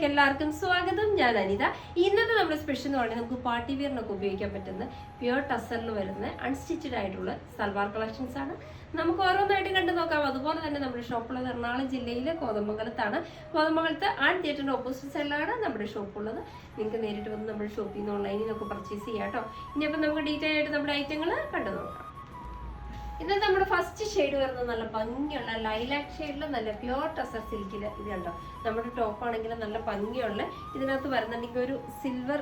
എല്ലാവർക്കും സ്വാഗതം. ഞാൻ അനിത. ഇന്നത്തെ നമ്മുടെ സ്പെഷ്യൽ എന്ന് പറയുന്നത് നമുക്ക് പാർട്ടി വെയറിനൊക്കെ ഉപയോഗിക്കാൻ പറ്റുന്ന പ്യുവർ ടസറിൽ വരുന്ന അൺസ്റ്റിച്ചഡ് ആയിട്ടുള്ള സൽവാർ കളക്ഷൻസ് ആണ്. നമുക്ക് ഓരോന്നായിട്ട് കണ്ടു നോക്കാം. അതുപോലെ തന്നെ നമ്മുടെ ഷോപ്പുള്ളത് എറണാകുളം ജില്ലയിലെ കോതമംഗലത്താണ്. കോതമംഗലത്ത് ആർട്ട് തിയേറ്ററിന്റെ ഓപ്പോസിറ്റ് സൈഡിലാണ് നമ്മുടെ ഷോപ്പുള്ളത്. നിങ്ങൾക്ക് നേരിട്ട് വന്ന് നമ്മുടെ ഷോപ്പിൽ നിന്ന് ഓൺലൈനിൽ നിന്നൊക്കെ പർച്ചേസ് ചെയ്യാം കേട്ടോ. ഇനിയപ്പോൾ നമുക്ക് ഡീറ്റെയിൽ ആയിട്ട് നമ്മുടെ ഐറ്റങ്ങൾ കണ്ടു നോക്കാം. ഇത് നമ്മുടെ ഫസ്റ്റ് ഷെയ്ഡ് വരുന്നത് നല്ല ഭംഗിയുള്ള ലൈലാക്ക് ഷെയ്ഡിൽ നല്ല പ്യുവർ ടസർ സിൽക്കിൽ ഇത് കണ്ടോ. നമ്മുടെ ടോപ്പ് ആണെങ്കിൽ നല്ല ഭംഗിയുള്ള ഇതിനകത്ത് വരുന്നുണ്ടെങ്കിൽ ഒരു സിൽവർ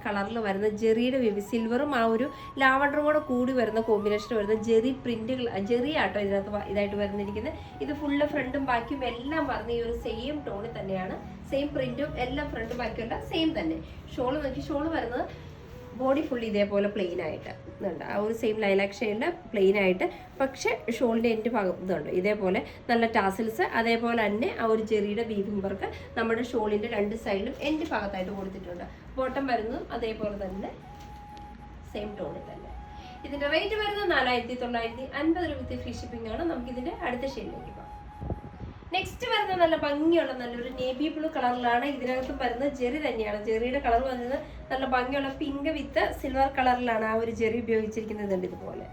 കളറിൽ വരുന്ന ജെറിയുടെ സിൽവറും ആ ഒരു ലാവണ്ടറും കൂടെ കൂടി വരുന്ന കോമ്പിനേഷൻ വരുന്ന ജെറി പ്രിന്റുകൾ, ജെറി ആട്ടോ ഇതിനകത്ത് ഇതായിട്ട് വരുന്നിരിക്കുന്നത്. ഇത് ഫുള്ള് ഫ്രണ്ടും ബാക്കിയും എല്ലാം പറഞ്ഞ ഈ ഒരു സെയിം ടോണിൽ തന്നെയാണ്. സെയിം പ്രിന്റും എല്ലാം ഫ്രണ്ടും ബാക്കിയും എല്ലാം സെയിം തന്നെ. ഷോള് നോക്കി, ഷോള് വരുന്നത് ബോഡി ഫുള്ളി ഇതേപോലെ പ്ലെയിൻ ആയിട്ട് ഇതുണ്ട്. ആ ഒരു സെയിം ലൈലാക്ക് ഷെയ്ഡിൽ പ്ലെയിൻ ആയിട്ട്, പക്ഷെ ഷോളിൻ്റെ എൻഡ് ഭാഗം ഇതുണ്ട് ഇതേപോലെ നല്ല ടാസിൽസ്. അതേപോലെ തന്നെ ആ ഒരു ചെറിയുടെ വീവിംഗ് വർക്ക് നമ്മുടെ ഷോളിൻ്റെ രണ്ട് സൈഡിലും എൻഡ് ഭാഗത്തായിട്ട് കൊടുത്തിട്ടുണ്ട്. ബോട്ടം വരുന്നതും അതേപോലെ തന്നെ സെയിം ടോണിൽ തന്നെ. ഇതിൻ്റെ റേറ്റ് വരുന്നത് 4950 രൂപ വിത്ത് ഫ്രീ ഷിപ്പിംഗ് ആണ്. നമുക്കിതിൻ്റെ അടുത്ത ഷെയ്ഡിലേക്ക് പോകാം. നെക്സ്റ്റ് വരുന്നത് നല്ല ഭംഗിയുള്ള നല്ലൊരു നേവി ബ്ലൂ കളറിലാണ്. ഇതിനകത്ത് വരുന്നത് ജെറി തന്നെയാണ്. ജെറിയുടെ കളർ വരുന്നത് നല്ല ഭംഗിയുള്ള പിങ്ക് വിത്ത് സിൽവർ കളറിലാണ് ആ ഒരു ജെറി ഉപയോഗിച്ചിരിക്കുന്നത്. ഇതുപോലെ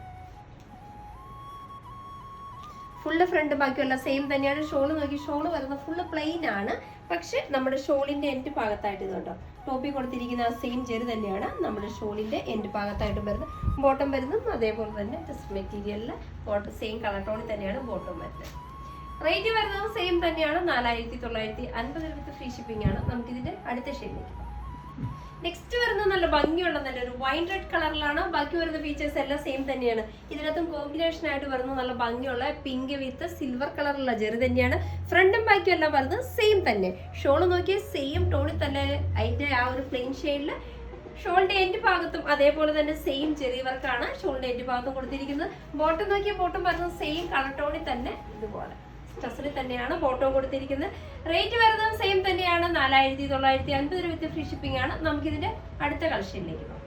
ഫുള്ള് ഫ്രണ്ട് ബാക്കിയുള്ള സെയിം തന്നെയാണ്. ഷോള് നോക്കി, ഷോള് വരുന്നത് ഫുള്ള് പ്ലെയിൻ ആണ്. പക്ഷെ നമ്മുടെ ഷോളിന്റെ എൻഡ് ഭാഗത്തായിട്ട് ഇതുണ്ടോ ടോപ്പിൽ കൊടുത്തിരിക്കുന്ന ആ സെയിം ജെറി തന്നെയാണ് നമ്മുടെ ഷോളിന്റെ എൻഡ് ഭാഗത്തായിട്ട് വരുന്നത്. ബോട്ടം വരുന്നതും അതേപോലെ തന്നെ ജസ്റ്റ് മെറ്റീരിയലിൽ ബോട്ടം സെയിം കളർ ടോണിൽ തന്നെയാണ് ബോട്ടം വരുന്നത്. റേറ്റ് വരുന്നത് സെയിം തന്നെയാണ്. 4950 വിത്ത് ഫ്രീ ഷിപ്പിംഗ് ആണ്. നമുക്ക് ഇതിന്റെ അടുത്ത ഷെയ്ഡിലേക്ക് പോകാം. നെക്സ്റ്റ് വരുന്നത് നല്ല ഭംഗിയുള്ള നല്ലൊരു വൈൻ റെഡ് കളറിലാണ്. ബാക്കി വരുന്ന ഫീച്ചേഴ്സ് എല്ലാം സെയിം തന്നെയാണ്. ഇതിനകത്തും കോമ്പിനേഷൻ ആയിട്ട് വരുന്നത് നല്ല ഭംഗിയുള്ള പിങ്ക് വിത്ത് സിൽവർ കളറുള്ള ജെറി തന്നെയാണ്. ഫ്രണ്ടും ബാക്കും എല്ലാം വരുന്നത് സെയിം തന്നെ. ഷോള് നോക്കിയാൽ സെയിം ടോണിൽ തന്നെ അതിന്റെ ആ ഒരു പ്ലെയിൻ ഷെയ്ഡിൽ ഷോളിന്റെ എൻഡ് ഭാഗത്തും അതേപോലെ തന്നെ സെയിം ചെറിയ വർക്കാണ് ഷോളിന്റെ എൻഡ് ഭാഗത്തും കൊടുത്തിരിക്കുന്നത്. ബോട്ടം നോക്കിയാൽ ബോട്ടം വരുന്നത് സെയിം കളർ ടോണിൽ തന്നെ ഇതുപോലെ ടസറിൽ തന്നെയാണ് ബോട്ടം കൊടുത്തിരിക്കുന്നത്. റേറ്റ് വരുന്നത് സെയിം തന്നെയാണ്. 4950 രൂപ വിത്ത് ഫ്രീ ഷിപ്പിംഗ് ആണ്. നമുക്കിതിന്റെ അടുത്ത കളക്ഷനിലേക്ക് പോകാം.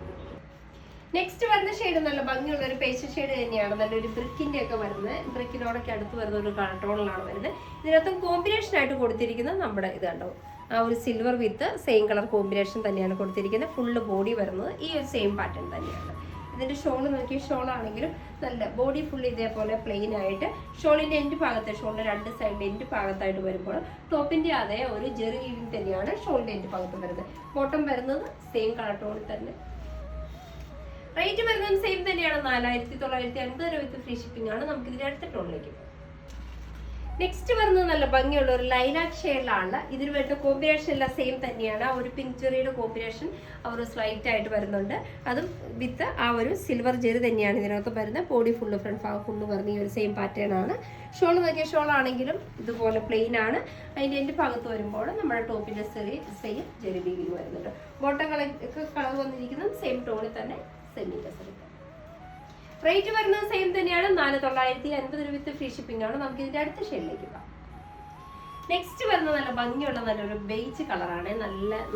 നെക്സ്റ്റ് വരുന്ന ഷെയ്ഡ് നല്ല ഭംഗിയുള്ള ഒരു പേസ്റ്റൽ ഷെയ്ഡ് തന്നെയാണ്. നല്ലൊരു ബ്രിക്കിന്റെ ഒക്കെ വരുന്നത്, ബ്രിക്കിനോടൊക്കെ അടുത്ത് വരുന്ന ഒരു കളർ ടോണിലാണ് വരുന്നത്. ഇതിനകത്തും കോമ്പിനേഷൻ ആയിട്ട് കൊടുത്തിരിക്കുന്നത് നമ്മുടെ ഇത് കണ്ടോ ആ ഒരു silver with same colour combination തന്നെയാണ് കൊടുത്തിരിക്കുന്നത്. ഫുള്ള് ബോഡി വരുന്നത് ഈ ഒരു സെയിം പാറ്റേൺ തന്നെയാണ്. ഇതിന്റെ ഷോള് നോക്കി, ഷോളാണെങ്കിലും നല്ല ബോഡി ഫുൾ ഇതേപോലെ പ്ലെയിൻ ആയിട്ട് ഷോളിന്റെ എൻഡ് ഭാഗത്ത് ഷോളിന്റെ രണ്ട് സൈഡിന്റെ എൻഡ് ഭാഗത്തായിട്ട് വരുമ്പോൾ ടോപ്പിന്റെ അതേ ഒരു ജെറി വീവിംഗ് തന്നെയാണ് ഷോളിന്റെ എൻഡ് ഭാഗത്ത് വരുന്നത്. ബോട്ടം വരുന്നത് സെയിം കളർ ടോണിൽ തന്നെ. റേറ്റ് വരുന്നത് സെയിം തന്നെയാണ്. 4950 രൂപ വിത്ത് ഫ്രീ ഷിപ്പിംഗ് ആണ്. നമുക്ക് ഇതിന്റെ അടുത്ത ടോണിലേക്ക് പോകാം. നെക്സ്റ്റ് വരുന്നത് നല്ല ഭംഗിയുള്ള ഒരു ലൈലാക്ക് ഷെയ്ഡിലാണ്. ഇതിന് വരുന്ന കോമ്പിനേഷൻ എല്ലാം സെയിം തന്നെയാണ്. ആ ഒരു പിങ്ക് ജെറിയുടെ കോമ്പിനേഷൻ ആ ഒരു സ്ലൈറ്റ് ആയിട്ട് വരുന്നുണ്ട്. അതും വിത്ത് ആ ഒരു സിൽവർ ജെറി തന്നെയാണ് ഇതിനകത്ത് വരുന്നത്. ബോഡി ഫുള്ള് ഫ്രണ്ട് ഭാഗം ഫുള്ള് വരുന്ന ഈ ഒരു സെയിം പാറ്റേൺ ആണ്. ഷോൾ നോക്കിയ ഷോളാണെങ്കിലും ഇതുപോലെ പ്ലെയിൻ ആണ്. അതിൻ്റെ എൻ്റെ ഭാഗത്ത് വരുമ്പോൾ നമ്മുടെ ടോപ്പിന്റെ സെയിം ജെറി വീവിംഗ് വരുന്നുണ്ട്. ബോട്ടം കളർ വന്നിരിക്കുന്നത് സെയിം ടോണിൽ തന്നെ സെമി ടസറിൽ. റേറ്റ് വരുന്നത് സെയിം തന്നെയാണ്. 4950 രൂപ വിത്ത് ഫ്രീ ഷിപ്പിംഗ് ആണ്. നമുക്ക് ഇതിന്റെ അടുത്ത ഷെയ്ഡിലേക്ക് പോകാം. നെക്സ്റ്റ് വരുന്നത് നല്ല ഭംഗിയുള്ള നല്ലൊരു ബേജ് കളറാണ്.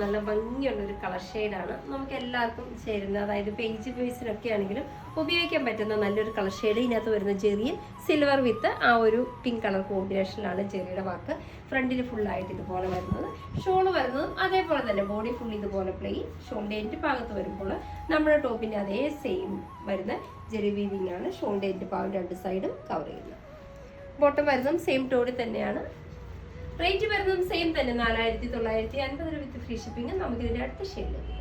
നല്ല ഭംഗിയുള്ള ഒരു കളർ ഷെയ്ഡാണ്. നമുക്ക് എല്ലാവർക്കും ചേരുന്ന, അതായത് ബേജ് ബേസിനൊക്കെ ആണെങ്കിലും ഉപയോഗിക്കാൻ പറ്റുന്ന നല്ലൊരു കളർ ഷെയ്ഡ്. ഇതിനകത്ത് വരുന്ന ജെറിയിൽ സിൽവർ വിത്ത് ആ ഒരു പിങ്ക് കളർ കോമ്പിനേഷനിലാണ് ജെറിയുടെ വാക്ക്. ഫ്രണ്ടിൽ ഫുള്ളായിട്ട് ഇതുപോലെ വരുന്നത്. ഷോള് വരുന്നതും അതേപോലെ തന്നെ ബോഡി ഫുൾ ഇതുപോലെ പ്ലെയിൻ. ഷോളിന്റെ എൻഡ് ഭാഗത്ത് വരുമ്പോൾ നമ്മുടെ ടോപ്പിന്റെ അതേ സെയിം വരുന്ന ജെറി വീവിംഗ് ആണ് ഷോളിന്റെ എൻഡ് ഭാഗം രണ്ട് സൈഡും കവർ ചെയ്യുന്നത്. ബോട്ടം വരുന്നതും സെയിം ടോണിൽ തന്നെയാണ്. റേറ്റ് വരുന്നതും സെയിം തന്നെ. 4950 രൂപ വിത്ത് ഫ്രീ ഷിപ്പിംഗ്. നമുക്ക് ഇതിന്റെ അടുത്ത ഷെയ്ഡിലേക്ക്.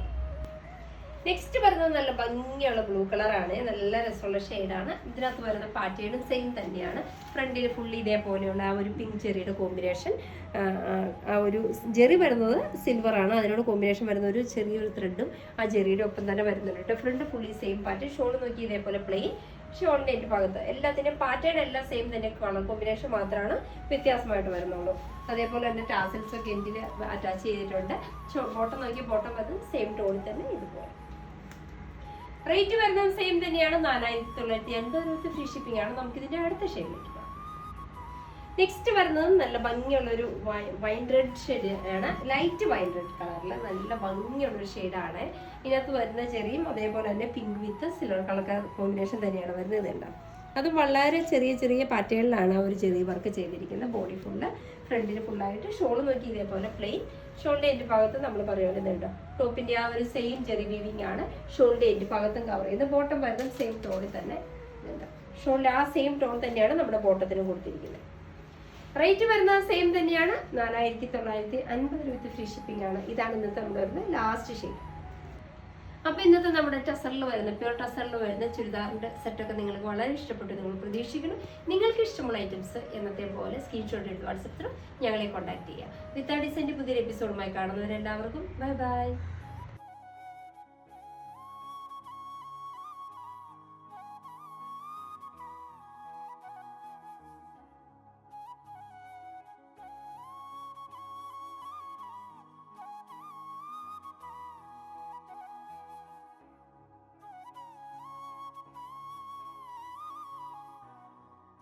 നെക്സ്റ്റ് വരുന്നത് നല്ല ഭംഗിയുള്ള ബ്ലൂ കളറാണ്. നല്ല രസമുള്ള ഷെയ്ഡാണ്. ഇതിനകത്ത് വരുന്ന പാറ്റേണും സെയിം തന്നെയാണ്. ഫ്രണ്ടിൽ ഫുള്ളി ഇതേപോലെയുള്ള ആ ഒരു പിങ്ക് ജെറിയുടെ കോമ്പിനേഷൻ. ആ ഒരു ജെറി വരുന്നത് സിൽവർ ആണ്. അതിനോട് കോമ്പിനേഷൻ വരുന്ന ഒരു ചെറിയൊരു ത്രെഡും ആ ജെറിയുടെ ഒപ്പം തന്നെ വരുന്നുണ്ട്. Front fully same pattern. Shawl നോക്കി ഇതേപോലെ പ്ലെയിൻ. ഷോളിന്റെ എൻഡ് ഭാഗത്ത് എല്ലാത്തിൻ്റെയും പാറ്റേൺ എല്ലാം സെയിം തന്നെ. കളർ കോമ്പിനേഷൻ മാത്രമാണ് വ്യത്യാസമായിട്ട് വരുന്നുള്ളൂ. അതേപോലെ തന്നെ ടാസിൽസ് ഒക്കെ എൻഡിൽ അറ്റാച്ച് ചെയ്തിട്ടുണ്ട്. ബോട്ടം നോക്കി ബോട്ടം അത് സെയിം ടോണിൽ തന്നെ ഇതുപോലെ. റേറ്റ് വരുന്നത് സെയിം തന്നെയാണ്. 4950 രൂപ ഫ്രീ ഷിപ്പിംഗ് ആണ്. നമുക്ക് ഇതിന്റെ അടുത്ത ഷെയ്ഡിലേക്ക് പോകാം. നെക്സ്റ്റ് വരുന്നത് നല്ല ഭംഗിയുള്ള ഒരു വൈൻ റെഡ് ഷെയ്ഡ് ആണ്. ലൈറ്റ് വൈൻ റെഡ് കളറിൽ നല്ല ഭംഗിയുള്ള ഒരു ഷെയ്ഡാണ്. ഇതിനകത്ത് വരുന്ന ചെറിയും അതേപോലെ തന്നെ പിങ്ക് വിത്ത് സിൽവർ കളർ കോമ്പിനേഷൻ തന്നെയാണ് വരുന്നത്. ഇതുണ്ടാവും അത് വളരെ ചെറിയ ചെറിയ പാറ്റേണിലാണ് ഒരു ചെറിയ വർക്ക് ചെയ്തിരിക്കുന്നത്. ബോഡി ഫുള്ള്, ഫ്രണ്ടിൽ ഫുള്ളായിട്ട്. ഷോൾ നോക്കി ഇതേപോലെ പ്ലെയിൻ. ഷോളിന്റെ എൻഡ് ഭാഗത്ത് നമ്മൾ പറയുന്നുണ്ടോ ടോപ്പിന്റെ ആ ഒരു സെയിം ചെറിയ വീവിംഗ് ആണ് ഷോളിന്റെ എൻഡ് ഭാഗത്തും കവർ ചെയ്യുന്നത്. ബോട്ടം വരുന്നത് സെയിം ടോണിൽ തന്നെ. ഷോളിന്റെ ആ സെയിം ടോൺ തന്നെയാണ് നമ്മുടെ ബോട്ടത്തിന് കൊടുത്തിരിക്കുന്നത്. റേറ്റ് വരുന്നത് സെയിം തന്നെയാണ്, 4950 വിത്ത് ഫ്രീ ഷിപ്പിംഗ് ആണ്. ഇതാണ് ഇന്നത്തെ നമ്മുടെ വരുന്നത് ലാസ്റ്റ് ഷെയ്ഡ്. അപ്പൊ ഇന്നത്തെ നമ്മുടെ ടസറിൽ വരുന്ന പ്യൂർ ടസറിൽ വരുന്ന ചുരിദാറിന്റെ സെറ്റൊക്കെ നിങ്ങൾക്ക് വളരെ ഇഷ്ടപ്പെട്ടു നിങ്ങൾ പ്രതീക്ഷിക്കുന്നു. നിങ്ങൾക്ക് ഇഷ്ടമുള്ള ഐറ്റംസ് എന്നത്തെ പോലെ സ്ക്രീൻഷോട്ട് എടുത്ത് വാട്സപ്പിൽ ഞങ്ങളെ കോൺടാക്ട് ചെയ്യുക. വിത്ത് ഡിസൈൻ്റെ പുതിയൊരു എപ്പിസോഡുമായി കാണുന്നവരെല്ലാവർക്കും ബൈ ബൈ.